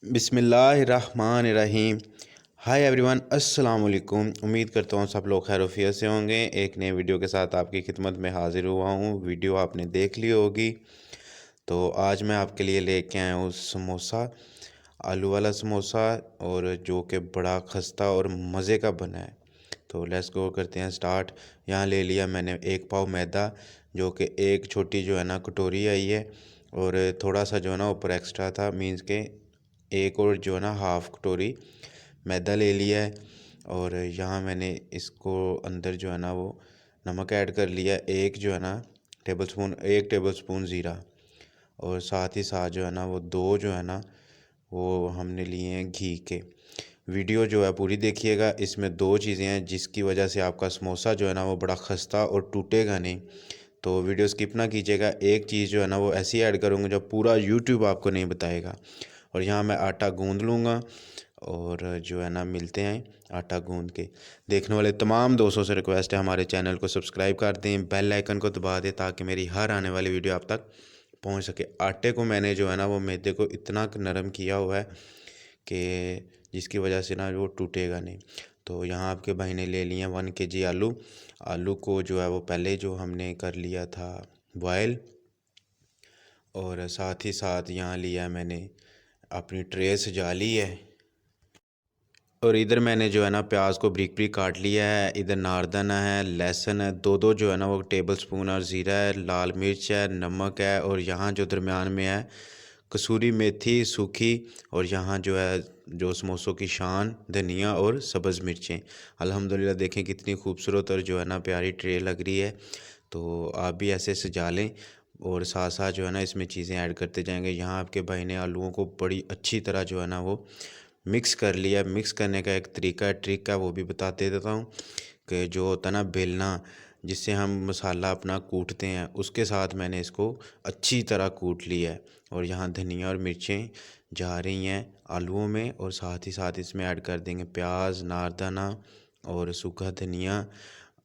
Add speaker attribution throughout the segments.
Speaker 1: बिस्मिल्लाहिर्रहमानिर्रहीम। Hi everyone, अस्सलाम वालेकुम। उम्मीद करता हूँ सब लोग खैर से होंगे। एक नए वीडियो के साथ आपकी खिदमत में हाज़िर हुआ हूँ। वीडियो आपने देख ली होगी। तो आज मैं आपके लिए लेके आया हूँ समोसा, आलू वाला समोसा, और जो कि बड़ा खस्ता और मज़े का बना है। तो लेट्स गो करते हैं स्टार्ट। यहाँ ले लिया मैंने 1 पाव मैदा, जो कि एक छोटी जो है ना कटोरी आई है, और थोड़ा सा जो है ना ऊपर एक्स्ट्रा था, मीन्स के एक और जो है ना हाफ़ कटोरी मैदा ले लिया है। और यहाँ मैंने इसको अंदर जो है ना वो नमक ऐड कर लिया, एक जो है ना एक टेबल स्पून ज़ीरा, और साथ ही साथ जो है ना वो दो जो है ना वो हमने लिए हैं घी के। वीडियो जो है पूरी देखिएगा। इसमें दो चीज़ें हैं जिसकी वजह से आपका समोसा जो है ना वो बड़ा खस्ता और टूटेगा नहीं। तो वीडियो स्किप ना कीजिएगा। एक चीज़ जो है ना वो ऐसी ऐड करूँगा जो पूरा यूट्यूब आपको नहीं बताएगा। और यहाँ मैं आटा गूँध लूँगा, और जो है ना मिलते हैं आटा गूँध के। देखने वाले तमाम दोस्तों से रिक्वेस्ट है, हमारे चैनल को सब्सक्राइब कर दें, बेल आइकन को दबा दें, ताकि मेरी हर आने वाली वीडियो आप तक पहुँच सके। आटे को मैंने जो है ना वो मैदे को इतना नरम किया हुआ है कि जिसकी वजह से ना वो टूटेगा नहीं। तो यहाँ आपके भाई ने ले लिए 1 kg आलू। आलू को जो है वो पहले जो हमने कर लिया था बॉयल, और साथ ही साथ यहाँ लिया मैंने अपनी ट्रे सजा ली है। और इधर मैंने जो है ना प्याज को ब्रिक ब्रिक काट लिया है। इधर नारदाना है, लहसुन है, दो जो है ना वो टेबल स्पून, और ज़ीरा है, लाल मिर्च है, नमक है, और यहाँ जो दरमियान में है कसूरी मेथी सूखी, और यहाँ जो है जो समोसों की शान धनिया और सब्ज़ मिर्चें। अल्हम्दुलिल्लाह देखें कितनी खूबसूरत और जो है ना प्यारी ट्रे लग रही है। तो आप भी ऐसे सजा लें, और साथ साथ जो है ना इसमें चीज़ें ऐड करते जाएंगे। यहाँ आपके भाई ने आलूओं को बड़ी अच्छी तरह जो है ना वो मिक्स कर लिया। मिक्स करने का एक तरीका ट्रिक है, वो भी बताते देता हूँ। कि जो होता है ना बेलना, जिससे हम मसाला अपना कूटते हैं, उसके साथ मैंने इसको अच्छी तरह कूट लिया है। और यहाँ धनिया और मिर्चें जा रही हैं आलूओं में, और साथ ही साथ इसमें ऐड कर देंगे प्याज, नारदाना और सूखा धनिया,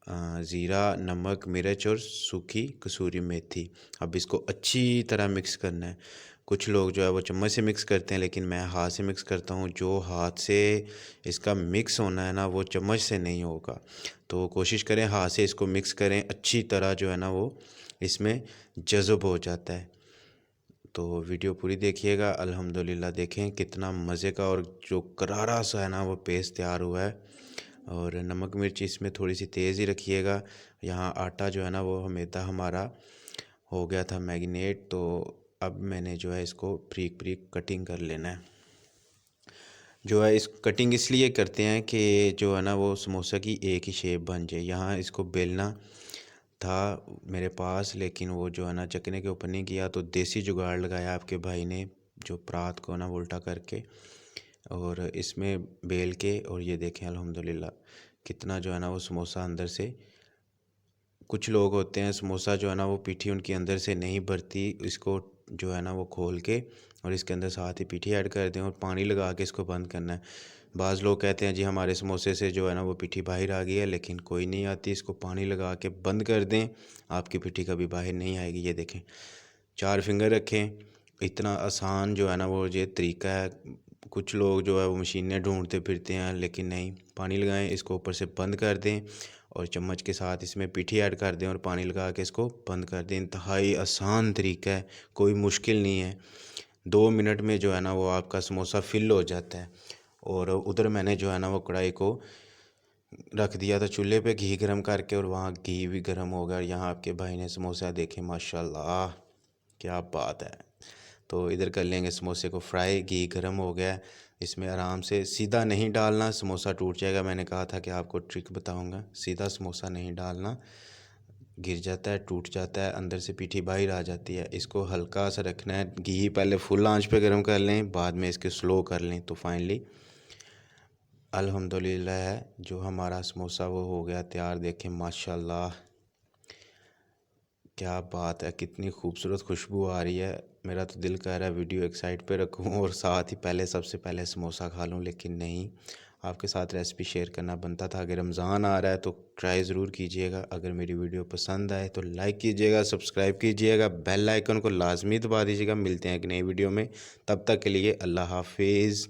Speaker 1: ज़ीरा, नमक, मिर्च और सूखी कसूरी मेथी। अब इसको अच्छी तरह मिक्स करना है। कुछ लोग जो है वो चम्मच से मिक्स करते हैं, लेकिन मैं हाथ से मिक्स करता हूँ। जो हाथ से इसका मिक्स होना है ना वो चम्मच से नहीं होगा। तो कोशिश करें हाथ से इसको मिक्स करें, अच्छी तरह जो है ना वो इसमें जज़ब हो जाता है। तो वीडियो पूरी देखिएगा। अल्हम्दुलिल्लाह देखें कितना मज़े का और जो करारा सा है ना वो पेस्ट तैयार हुआ है। और नमक मिर्च इसमें थोड़ी सी तेज़ ही रखिएगा। यहाँ आटा जो है ना वो मैदा हमारा हो गया था मैरिनेट। तो अब मैंने जो है इसको ब्रीक ब्रीक कटिंग कर लेना है। जो है इस कटिंग इसलिए करते हैं कि जो है ना वो समोसा की एक ही शेप बन जाए। यहाँ इसको बेलना था मेरे पास, लेकिन वो जो है ना चकने के ऊपर नहीं किया, तो देसी जुगाड़ लगाया आपके भाई ने, जो परात को ना उल्टा करके और इसमें बेल के। और ये देखें अल्हम्दुलिल्लाह कितना जो है ना वो समोसा अंदर से। कुछ लोग होते हैं समोसा जो है ना वो पीठी उनकी अंदर से नहीं भरती, इसको जो है ना वो खोल के और इसके अंदर साथ ही पीठी ऐड कर दें और पानी लगा के इसको बंद करना है। बाज़ लोग कहते हैं जी हमारे समोसे से जो है ना वो पीठी बाहर आ गई है, लेकिन कोई नहीं आती। इसको पानी लगा के बंद कर दें, आपकी पीठी कभी बाहर नहीं आएगी। ये देखें 4 फिंगर रखें। इतना आसान जो है ना वो ये तरीका है। कुछ लोग जो है वो मशीनें ढूंढते फिरते हैं, लेकिन नहीं, पानी लगाएं, इसको ऊपर से बंद कर दें और चम्मच के साथ इसमें पीठी ऐड कर दें और पानी लगा के इसको बंद कर दें। इंतहाई आसान तरीका है, कोई मुश्किल नहीं है। 2 मिनट में जो है ना वो आपका समोसा फिल हो जाता है। और उधर मैंने जो है ना वो कढ़ाई को रख दिया था चूल्हे पे घी गरम करके, और वहाँ घी भी गरम हो गया। और यहाँ आपके भाई ने समोसा देखे, माशाल्लाह क्या बात है। तो इधर कर लेंगे समोसे को फ्राई। घी गरम हो गया, इसमें आराम से सीधा नहीं डालना, समोसा टूट जाएगा। मैंने कहा था कि आपको ट्रिक बताऊंगा, सीधा समोसा नहीं डालना, गिर जाता है, टूट जाता है, अंदर से पीठी बाहर आ जाती है। इसको हल्का सा रखना है। घी पहले फुल आंच पे गरम कर लें, बाद में इसके स्लो कर लें। तो फाइनली अल्हम्दुलिल्लाह है जो हमारा समोसा वो हो गया तैयार। देखें माशाल्लाह क्या बात है, कितनी खूबसूरत खुशबू आ रही है। मेरा तो दिल कह रहा है वीडियो एक साइड पे रखूं और साथ ही सबसे पहले समोसा खा लूं, लेकिन नहीं, आपके साथ रेसिपी शेयर करना बनता था। अगर रमज़ान आ रहा है तो ट्राई ज़रूर कीजिएगा। अगर मेरी वीडियो पसंद आए तो लाइक कीजिएगा, सब्सक्राइब कीजिएगा, बेल आइकन को लाजमी दबा दीजिएगा। मिलते हैं एक नई वीडियो में, तब तक के लिए अल्लाह हाफिज़।